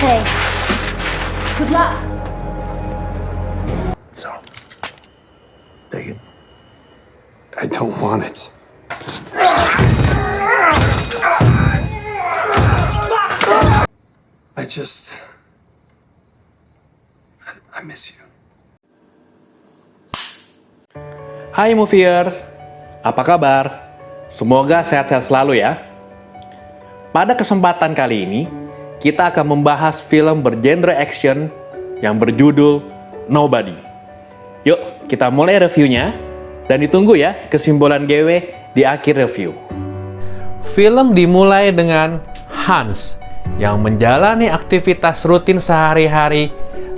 day. Good luck. So, take it. I don't want it. I just... I miss you. Hai Moviers, apa kabar? Semoga sehat-sehat selalu ya. Pada kesempatan kali ini, kita akan membahas film bergenre action yang berjudul Nobody. Yuk, kita mulai reviewnya, dan ditunggu ya kesimpulan GW di akhir review. Film dimulai dengan Hans yang menjalani aktivitas rutin sehari-hari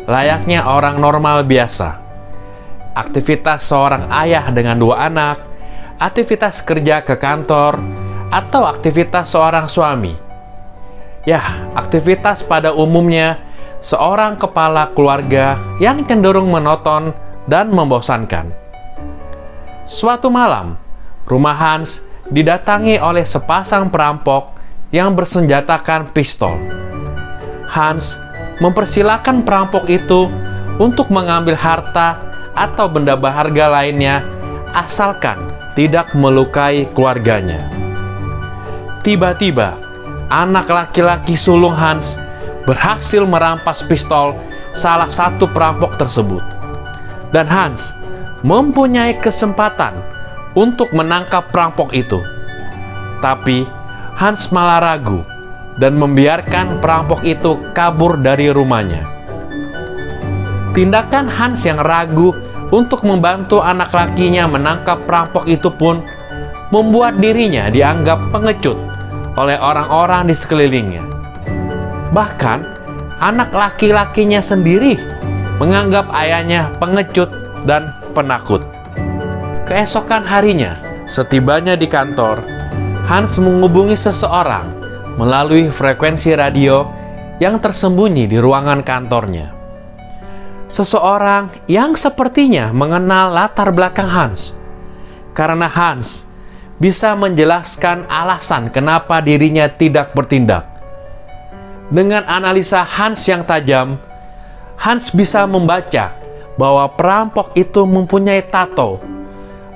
layaknya orang normal biasa. Aktivitas seorang ayah dengan 2 anak, aktivitas kerja ke kantor, atau aktivitas seorang suami. Ya, aktivitas pada umumnya seorang kepala keluarga yang cenderung monoton dan membosankan. Suatu malam, rumah Hans didatangi oleh sepasang perampok yang bersenjatakan pistol. Hans mempersilahkan perampok itu untuk mengambil harta atau benda berharga lainnya asalkan tidak melukai keluarganya. Tiba-tiba, anak laki-laki sulung Hans berhasil merampas pistol salah satu perampok tersebut. Dan Hans mempunyai kesempatan untuk menangkap perampok itu. Tapi Hans malah ragu dan membiarkan perampok itu kabur dari rumahnya. Tindakan Hans yang ragu untuk membantu anak lakinya menangkap perampok itu pun membuat dirinya dianggap pengecut oleh orang-orang di sekelilingnya. Bahkan, anak laki-lakinya sendiri menganggap ayahnya pengecut dan penakut. Keesokan harinya, setibanya di kantor, Hans menghubungi seseorang melalui frekuensi radio yang tersembunyi di ruangan kantornya. Seseorang yang sepertinya mengenal latar belakang Hans, karena Hans bisa menjelaskan alasan kenapa dirinya tidak bertindak. Dengan analisa Hans yang tajam, Hans bisa membaca bahwa perampok itu mempunyai tato.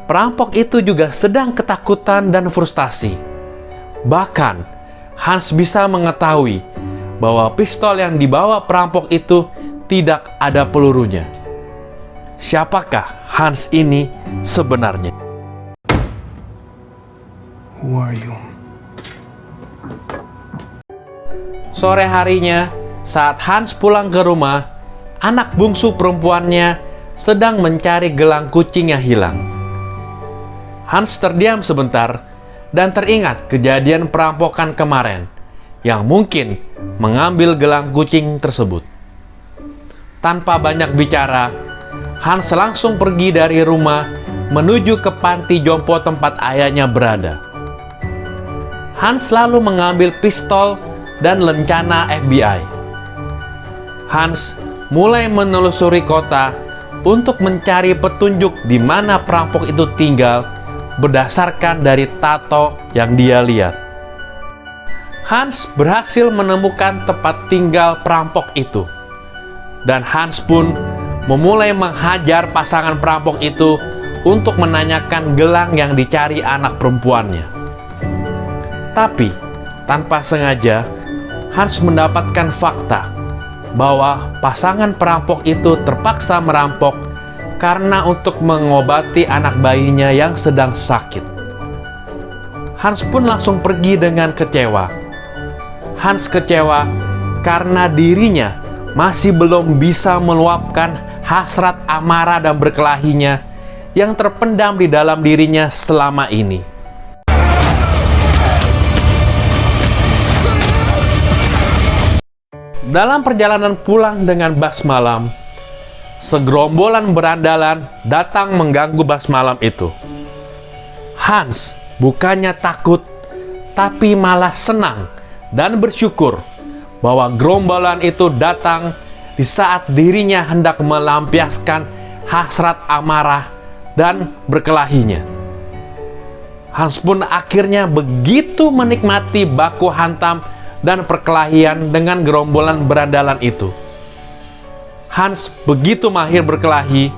Perampok itu juga sedang ketakutan dan frustasi. Bahkan, Hans bisa mengetahui bahwa pistol yang dibawa perampok itu tidak ada pelurunya. Siapakah Hans ini sebenarnya? Who are you? Sore harinya, saat Hans pulang ke rumah, anak bungsu perempuannya sedang mencari gelang kucing yang hilang. Hans terdiam sebentar dan teringat kejadian perampokan kemarin yang mungkin mengambil gelang kucing tersebut. Tanpa banyak bicara, Hans langsung pergi dari rumah menuju ke panti jompo tempat ayahnya berada. Hans lalu mengambil pistol dan lencana FBI. Hans mulai menelusuri kota untuk mencari petunjuk di mana perampok itu tinggal berdasarkan dari tato yang dia lihat. Hans berhasil menemukan tempat tinggal perampok itu. Dan Hans pun memulai menghajar pasangan perampok itu untuk menanyakan gelang yang dicari anak perempuannya. Tapi, tanpa sengaja, Hans mendapatkan fakta bahwa pasangan perampok itu terpaksa merampok karena untuk mengobati anak bayinya yang sedang sakit. Hans pun langsung pergi dengan kecewa. Hans kecewa karena dirinya masih belum bisa meluapkan hasrat amarah dan berkelahinya yang terpendam di dalam dirinya selama ini. Dalam perjalanan pulang dengan bus malam, segerombolan berandalan datang mengganggu bus malam itu. Hans bukannya takut, tapi malah senang dan bersyukur bahwa gerombolan itu datang di saat dirinya hendak melampiaskan hasrat amarah dan berkelahinya. Hans pun akhirnya begitu menikmati baku hantam dan perkelahian dengan gerombolan berandalan itu. Hans begitu mahir berkelahi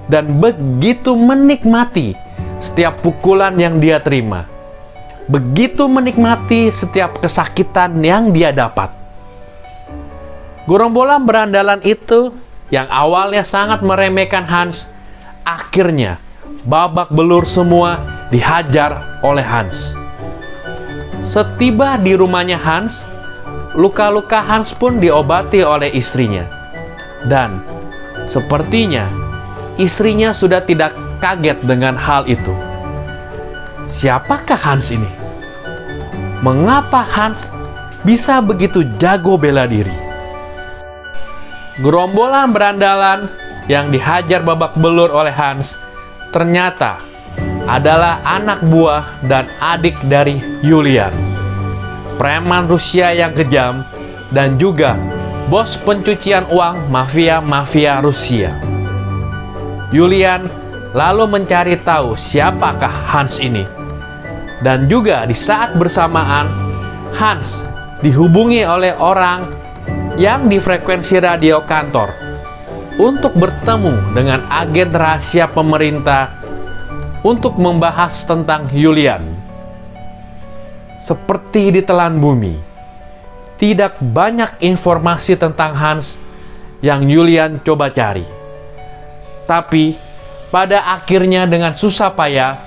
dan begitu menikmati setiap pukulan yang dia terima. Begitu menikmati setiap kesakitan yang dia dapat. Gerombolan berandalan itu yang awalnya sangat meremehkan Hans, akhirnya babak belur semua dihajar oleh Hans. Setiba di rumahnya Hans, luka-luka Hans pun diobati oleh istrinya. Dan sepertinya istrinya sudah tidak kaget dengan hal itu. Siapakah Hans ini? Mengapa Hans bisa begitu jago bela diri? Gerombolan berandalan yang dihajar babak belur oleh Hans ternyata adalah anak buah dan adik dari Julian, preman Rusia yang kejam dan juga bos pencucian uang mafia Rusia. Julian lalu mencari tahu siapakah Hans ini. Dan juga di saat bersamaan, Hans dihubungi oleh orang yang di frekuensi radio kantor untuk bertemu dengan agen rahasia pemerintah untuk membahas tentang Julian. Seperti ditelan bumi, tidak banyak informasi tentang Hans yang Julian coba cari. Tapi pada akhirnya dengan susah payah,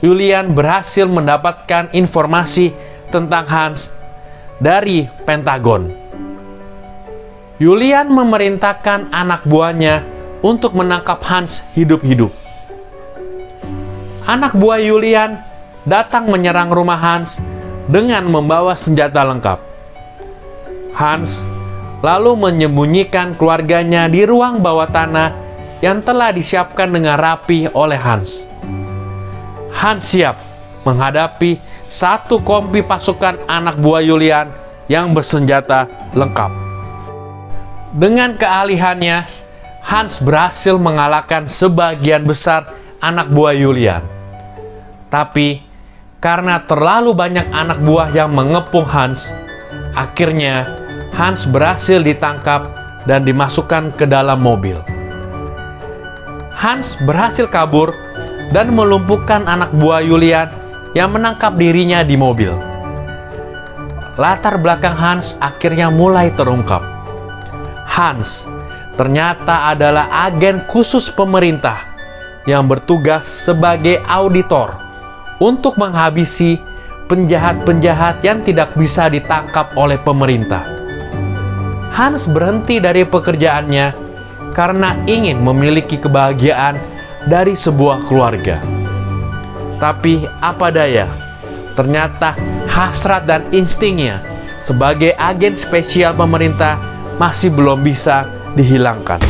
Julian berhasil mendapatkan informasi tentang Hans dari Pentagon. Julian memerintahkan anak buahnya untuk menangkap Hans hidup-hidup. Anak buah Julian datang menyerang rumah Hans dengan membawa senjata lengkap. Hans lalu menyembunyikan keluarganya di ruang bawah tanah yang telah disiapkan dengan rapi oleh Hans. Hans siap menghadapi satu kompi pasukan anak buah Julian yang bersenjata lengkap. Dengan keahliannya, Hans berhasil mengalahkan sebagian besar anak buah Julian. Tapi karena terlalu banyak anak buah yang mengepung Hans, akhirnya Hans berhasil ditangkap dan dimasukkan ke dalam mobil. Hans berhasil kabur dan melumpuhkan anak buah Julian yang menangkap dirinya di mobil. Latar belakang Hans akhirnya mulai terungkap. Hans ternyata adalah agen khusus pemerintah yang bertugas sebagai auditor untuk menghabisi penjahat-penjahat yang tidak bisa ditangkap oleh pemerintah. Hans berhenti dari pekerjaannya karena ingin memiliki kebahagiaan dari sebuah keluarga. Tapi apa daya, ternyata hasrat dan instingnya sebagai agen spesial pemerintah masih belum bisa dihilangkan.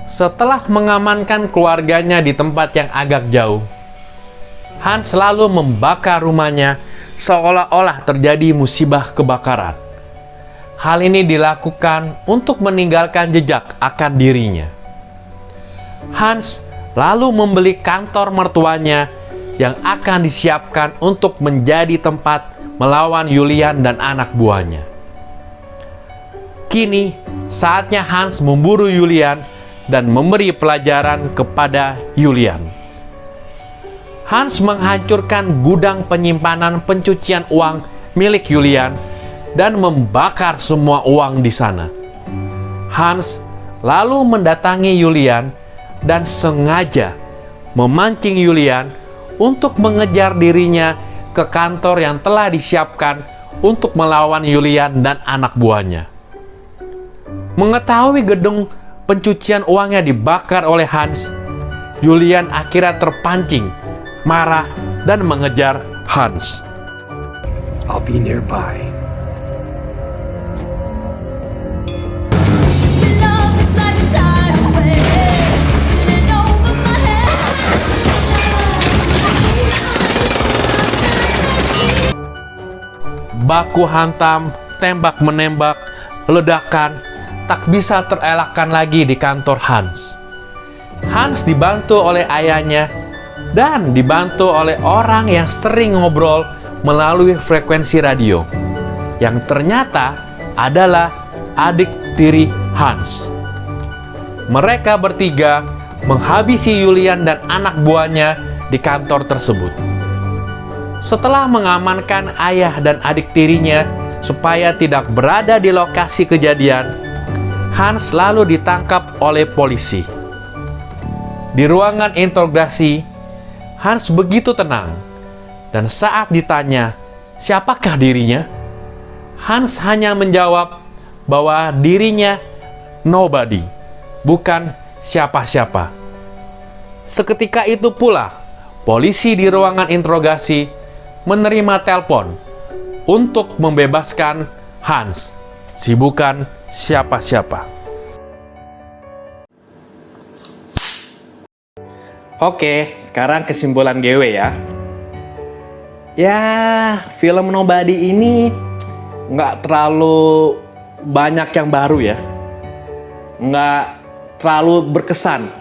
Setelah mengamankan keluarganya di tempat yang agak jauh, Hans selalu membakar rumahnya seolah-olah terjadi musibah kebakaran. Hal ini dilakukan untuk meninggalkan jejak akan dirinya. Hans lalu membeli kantor mertuanya yang akan disiapkan untuk menjadi tempat melawan Julian dan anak buahnya. Kini saatnya Hans memburu Julian dan memberi pelajaran kepada Julian. Hans menghancurkan gudang penyimpanan pencucian uang milik Julian dan membakar semua uang di sana. Hans lalu mendatangi Julian dan sengaja memancing Julian untuk mengejar dirinya ke kantor yang telah disiapkan untuk melawan Julian dan anak buahnya. Mengetahui gedung pencucian uangnya dibakar oleh Hans, Julian akhirnya terpancing, marah, dan mengejar Hans. I'll be nearby. Love is like a tidal wave, spinning over my head. Baku hantam, tembak menembak, ledakan, tak bisa terelakkan lagi di kantor Hans. Hans dibantu oleh ayahnya dan dibantu oleh orang yang sering ngobrol melalui frekuensi radio, yang ternyata adalah adik tiri Hans. Mereka bertiga menghabisi Julian dan anak buahnya di kantor tersebut. Setelah mengamankan ayah dan adik tirinya supaya tidak berada di lokasi kejadian, Hans lalu ditangkap oleh polisi. Di ruangan interogasi, Hans begitu tenang, dan saat ditanya siapakah dirinya, Hans hanya menjawab bahwa dirinya nobody, bukan siapa-siapa. Seketika itu pula, polisi di ruangan interogasi menerima telepon untuk membebaskan Hans, si bukan siapa-siapa. Oke, sekarang kesimpulan GW ya. Ya, film Nobody ini nggak terlalu banyak yang baru ya. Nggak terlalu berkesan.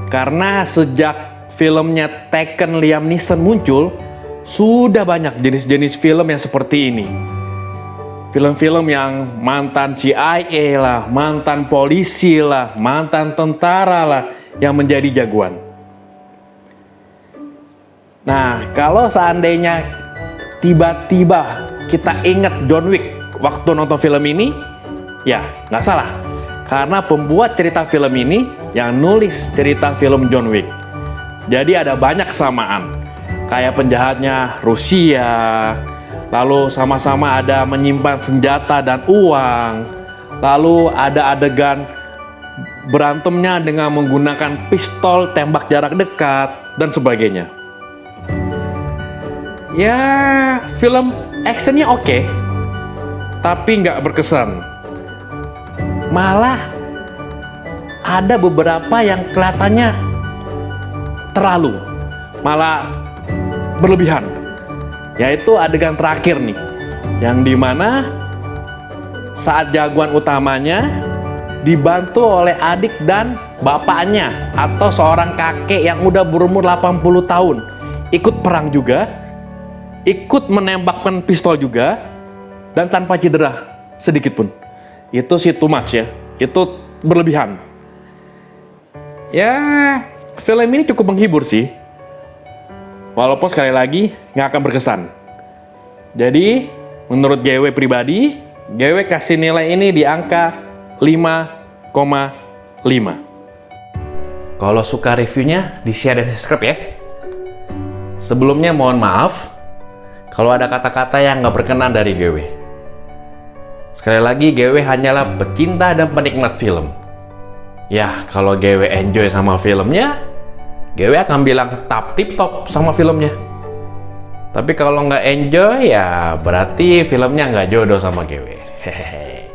Karena sejak filmnya Taken Liam Neeson muncul, sudah banyak jenis-jenis film yang seperti ini. Film-film yang mantan CIA lah, mantan polisi lah, mantan tentara lah yang menjadi jagoan. Nah, kalau seandainya tiba-tiba kita ingat John Wick waktu nonton film ini, ya nggak salah. Karena pembuat cerita film ini yang nulis cerita film John Wick. Jadi ada banyak kesamaan. Kayak penjahatnya Rusia, lalu sama-sama ada menyimpan senjata dan uang, lalu ada adegan berantemnya dengan menggunakan pistol tembak jarak dekat, dan sebagainya. Ya, film actionnya oke, tapi nggak berkesan. Malah ada beberapa yang kelihatannya terlalu, malah berlebihan. Yaitu adegan terakhir nih, yang dimana saat jagoan utamanya dibantu oleh adik dan bapaknya atau seorang kakek yang udah berumur 80 tahun, ikut perang juga, ikut menembakkan pistol juga, dan tanpa cedera sedikit pun. Itu sih too much ya, itu berlebihan. Ya, film ini cukup menghibur sih, walaupun sekali lagi nggak akan berkesan. Jadi, menurut GW pribadi, GW kasih nilai ini di angka 5,5. Kalau suka reviewnya, di-share dan subscribe ya. Sebelumnya mohon maaf kalau ada kata-kata yang nggak berkenan dari GW. Sekali lagi, GW hanyalah pecinta dan penikmat film. Ya, kalau GW enjoy sama filmnya, GW akan bilang tip-top sama filmnya. Tapi kalau nggak enjoy, ya berarti filmnya nggak jodoh sama GW. Hehehe.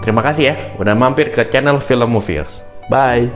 Terima kasih ya udah mampir ke channel Film Moviers. Bye.